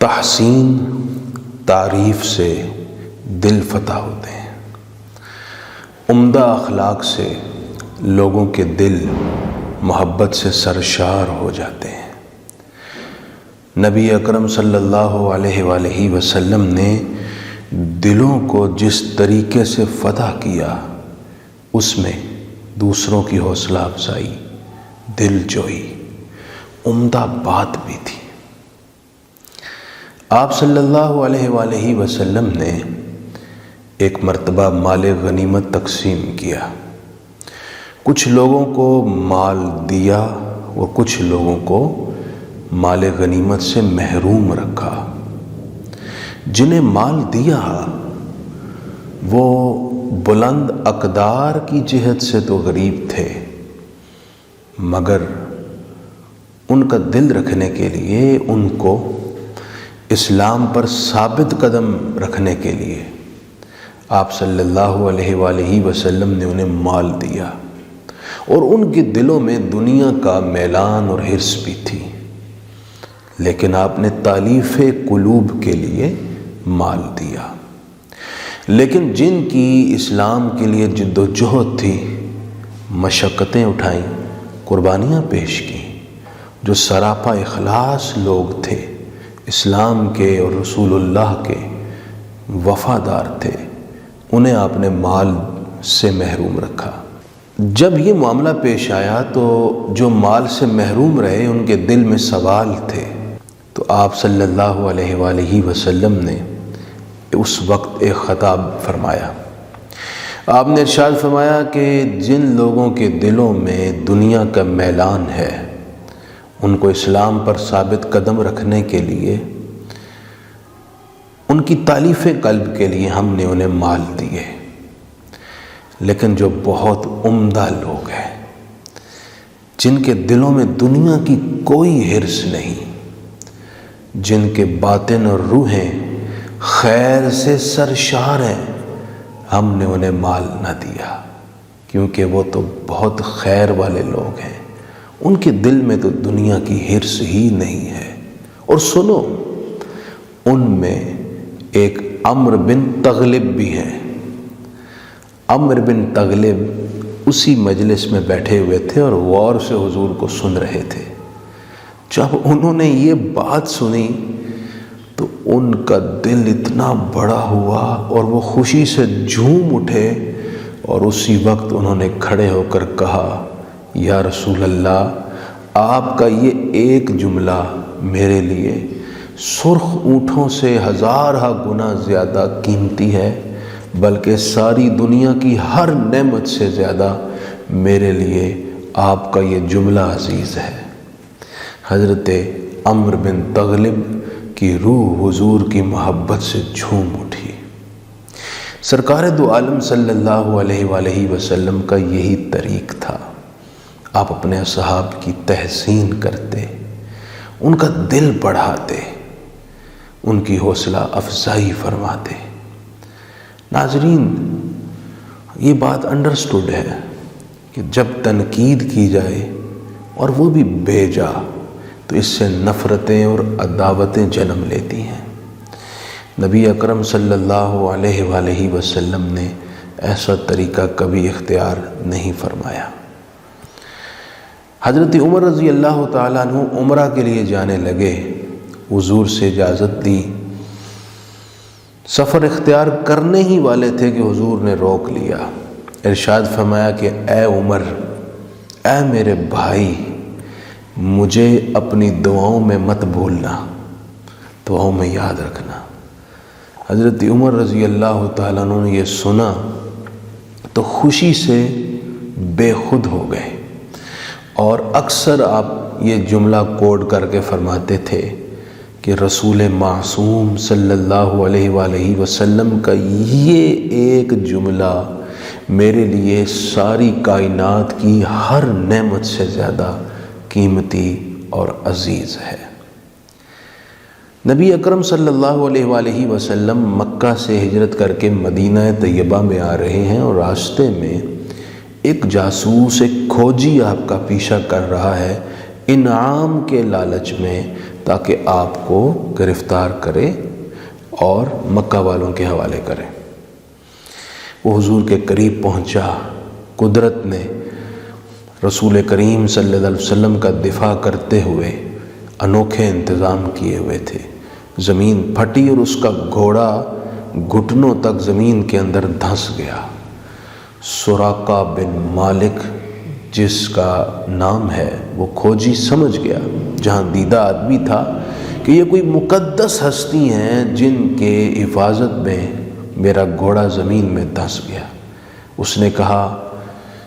تحسین تعریف سے دل فتح ہوتے ہیں، عمدہ اخلاق سے لوگوں کے دل محبت سے سرشار ہو جاتے ہیں۔ نبی اکرم صلی اللہ علیہ وآلہ وسلم نے دلوں کو جس طریقے سے فتح کیا، اس میں دوسروں کی حوصلہ افزائی، دل جوئی، عمدہ بات بھی تھی۔ آپ صلی اللہ علیہ وآلہ وسلم نے ایک مرتبہ مال غنیمت تقسیم کیا، کچھ لوگوں کو مال دیا اور کچھ لوگوں کو مال غنیمت سے محروم رکھا۔ جنہیں مال دیا وہ بلند اقدار کی جہت سے تو غریب تھے، مگر ان کا دل رکھنے کے لیے، ان کو اسلام پر ثابت قدم رکھنے کے لیے آپ صلی اللہ علیہ وآلہ وسلم نے انہیں مال دیا، اور ان کے دلوں میں دنیا کا میلان اور حرص بھی تھی، لیکن آپ نے تالیف قلوب کے لیے مال دیا۔ لیکن جن کی اسلام کے لیے جد و جہد تھی، مشقتیں اٹھائیں، قربانیاں پیش کیں، جو سراپا اخلاص لوگ تھے، اسلام کے اور رسول اللہ کے وفادار تھے، انہیں آپ نے مال سے محروم رکھا۔ جب یہ معاملہ پیش آیا تو جو مال سے محروم رہے، ان کے دل میں سوال تھے، تو آپ صلی اللہ علیہ وآلہ وسلم نے اس وقت ایک خطاب فرمایا۔ آپ نے ارشاد فرمایا کہ جن لوگوں کے دلوں میں دنیا کا میلان ہے، ان کو اسلام پر ثابت قدم رکھنے کے لیے، ان کی تالیف قلب کے لیے ہم نے انہیں مال دیے۔ لیکن جو بہت عمدہ لوگ ہیں، جن کے دلوں میں دنیا کی کوئی حرص نہیں، جن کے باطن اور روحیں خیر سے سرشار ہیں، ہم نے انہیں مال نہ دیا، کیونکہ وہ تو بہت خیر والے لوگ ہیں، ان کے دل میں تو دنیا کی حرص ہی نہیں ہے۔ اور سنو، ان میں ایک عمرو بن تغلب بھی ہیں۔ عمرو بن تغلب اسی مجلس میں بیٹھے ہوئے تھے اور غور سے حضور کو سن رہے تھے۔ جب انہوں نے یہ بات سنی تو ان کا دل اتنا بڑا ہوا اور وہ خوشی سے جھوم اٹھے، اور اسی وقت انہوں نے کھڑے ہو کر کہا، یا رسول اللہ، آپ کا یہ ایک جملہ میرے لیے سرخ اونٹوں سے ہزارہ گنا زیادہ قیمتی ہے، بلکہ ساری دنیا کی ہر نعمت سے زیادہ میرے لیے آپ کا یہ جملہ عزیز ہے۔ حضرت عمرو بن تغلب کی روح حضور کی محبت سے جھوم اٹھی۔ سرکار دو عالم صلی اللہ علیہ وآلہ وسلم کا یہی طریق تھا۔ آپ اپنے اصحاب کی تحسین کرتے، ان کا دل بڑھاتے، ان کی حوصلہ افزائی فرماتے۔ ناظرین، یہ بات انڈرسٹوڈ ہے کہ جب تنقید کی جائے اور وہ بھی بے جا، تو اس سے نفرتیں اور عداوتیں جنم لیتی ہیں۔ نبی اکرم صلی اللہ علیہ وآلہ وسلم نے ایسا طریقہ کبھی اختیار نہیں فرمایا۔ حضرت عمر رضی اللہ تعالیٰ عنہ عمرہ کے لیے جانے لگے، حضور سے اجازت دی، سفر اختیار کرنے ہی والے تھے کہ حضور نے روک لیا، ارشاد فرمایا کہ اے عمر، اے میرے بھائی، مجھے اپنی دعاؤں میں مت بھولنا، دعاؤں میں یاد رکھنا۔ حضرت عمر رضی اللہ تعالیٰ عنہ نے یہ سنا تو خوشی سے بے خود ہو گئے، اور اکثر آپ یہ جملہ کوڈ کر کے فرماتے تھے کہ رسول معصوم صلی اللہ علیہ وآلہ وسلم کا یہ ایک جملہ میرے لیے ساری کائنات کی ہر نعمت سے زیادہ قیمتی اور عزیز ہے۔ نبی اکرم صلی اللہ علیہ وآلہ وسلم مکہ سے ہجرت کر کے مدینہ طیبہ میں آ رہے ہیں، اور راستے میں ایک جاسوس، ایک کھوجی آپ کا پیچھا کر رہا ہے، انعام کے لالچ میں تاکہ آپ کو گرفتار کرے اور مکہ والوں کے حوالے کرے۔ وہ حضور کے قریب پہنچا۔ قدرت نے رسول کریم صلی اللہ علیہ وسلم کا دفاع کرتے ہوئے انوکھے انتظام کیے ہوئے تھے۔ زمین پھٹی اور اس کا گھوڑا گھٹنوں تک زمین کے اندر دھنس گیا۔ سراقہ بن مالک جس کا نام ہے، وہ کھوجی سمجھ گیا، جہاں دیدہ آدمی تھا، کہ یہ کوئی مقدس ہستی ہیں جن کے حفاظت میں میرا گھوڑا زمین میں دھنس گیا۔ اس نے کہا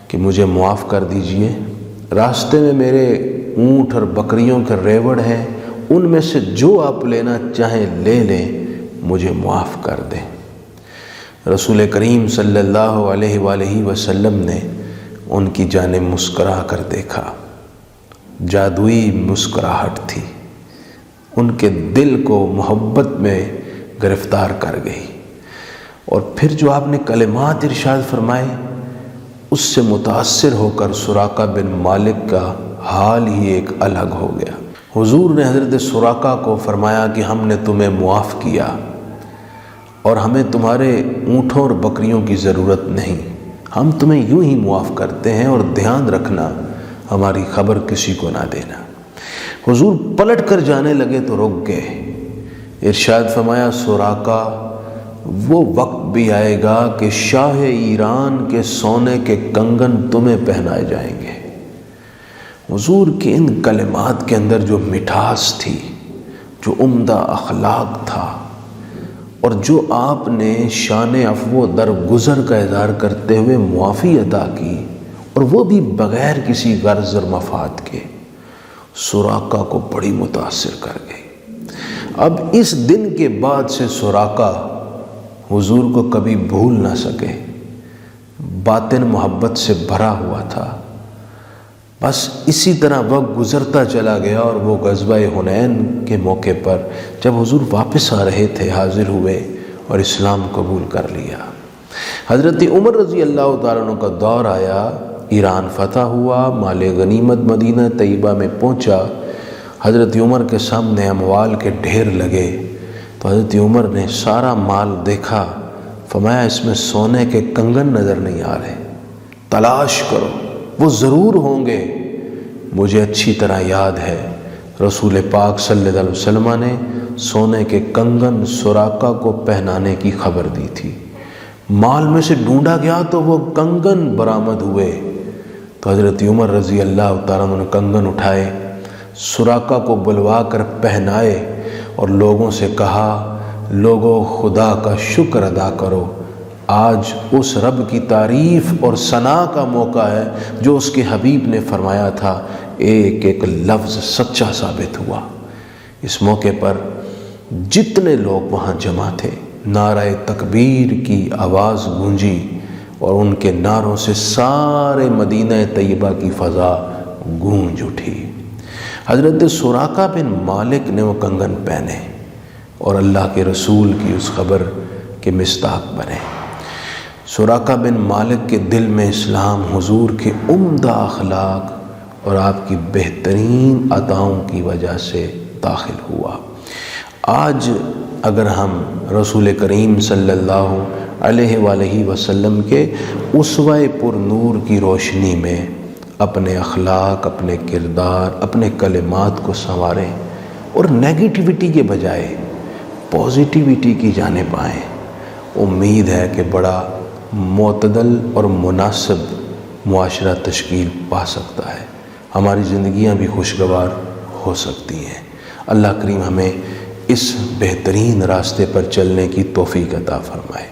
کہ مجھے معاف کر دیجئے، راستے میں میرے اونٹ اور بکریوں کے ریوڑ ہیں، ان میں سے جو آپ لینا چاہیں لے لیں، مجھے معاف کر دیں۔ رسول کریم صلی اللہ علیہ وآلہ وسلم نے ان کی جانب مسکرا کر دیکھا۔ جادوئی مسکراہٹ تھی، ان کے دل کو محبت میں گرفتار کر گئی، اور پھر جو آپ نے کلمات ارشاد فرمائے اس سے متاثر ہو کر سراقہ بن مالک کا حال ہی ایک الگ ہو گیا۔ حضور نے حضرت سراقہ کو فرمایا کہ ہم نے تمہیں معاف کیا اور ہمیں تمہارے اونٹوں اور بکریوں کی ضرورت نہیں، ہم تمہیں یوں ہی معاف کرتے ہیں، اور دھیان رکھنا ہماری خبر کسی کو نہ دینا۔ حضور پلٹ کر جانے لگے تو رک گئے۔ ارشاد فرمایا سراقہ، وہ وقت بھی آئے گا کہ شاہ ایران کے سونے کے کنگن تمہیں پہنائے جائیں گے۔ حضور کے ان کلمات کے اندر جو مٹھاس تھی، جو عمدہ اخلاق تھا، اور جو آپ نے شان عفو درگزر کا اظہار کرتے ہوئے معافی عطا کی، اور وہ بھی بغیر کسی غرض اور مفاد کے، سراقہ کو بڑی متاثر کر گئی۔ اب اس دن کے بعد سے سراقہ حضور کو کبھی بھول نہ سکے، باطن محبت سے بھرا ہوا تھا۔ بس اسی طرح وقت گزرتا چلا گیا، اور وہ غزوہ حنین کے موقع پر جب حضور واپس آ رہے تھے، حاضر ہوئے اور اسلام قبول کر لیا۔ حضرت عمر رضی اللہ تعالیٰ عنہ کا دور آیا، ایران فتح ہوا، مال غنیمت مدینہ طیبہ میں پہنچا۔ حضرت عمر کے سامنے اموال کے ڈھیر لگے، تو حضرت عمر نے سارا مال دیکھا، فرمایا اس میں سونے کے کنگن نظر نہیں آ رہے، تلاش کرو، وہ ضرور ہوں گے۔ مجھے اچھی طرح یاد ہے رسول پاک صلی اللہ علیہ وسلم نے سونے کے کنگن سراقہ کو پہنانے کی خبر دی تھی۔ مال میں سے ڈھونڈا گیا تو وہ کنگن برآمد ہوئے، تو حضرت عمر رضی اللہ تعالیٰ عنہ نے کنگن اٹھائے، سراقہ کو بلوا کر پہنائے، اور لوگوں سے کہا لوگوں خدا کا شکر ادا کرو، آج اس رب کی تعریف اور ثنا کا موقع ہے جو اس کے حبیب نے فرمایا تھا، ایک ایک لفظ سچا ثابت ہوا۔ اس موقع پر جتنے لوگ وہاں جمع تھے، نعرہ تکبیر کی آواز گونجی، اور ان کے نعروں سے سارے مدینہ طیبہ کی فضا گونج اٹھی۔ حضرت سراقہ بن مالک نے وہ کنگن پہنے اور اللہ کے رسول کی اس خبر کے مصداق بنے۔ سراقہ بن مالک کے دل میں اسلام حضور کے عمدہ اخلاق اور آپ کی بہترین عطاؤں کی وجہ سے داخل ہوا۔ آج اگر ہم رسول کریم صلی اللہ علیہ وآلہ وسلم کے اسوہ پر نور کی روشنی میں اپنے اخلاق، اپنے کردار، اپنے کلمات کو سنواریں، اور نیگیٹیوٹی کے بجائے پازیٹیوٹی کی جانب آئیں، امید ہے کہ بڑا معتدل اور مناسب معاشرہ تشکیل پا سکتا ہے، ہماری زندگیاں بھی خوشگوار ہو سکتی ہیں۔ اللہ کریم ہمیں اس بہترین راستے پر چلنے کی توفیق عطا فرمائے۔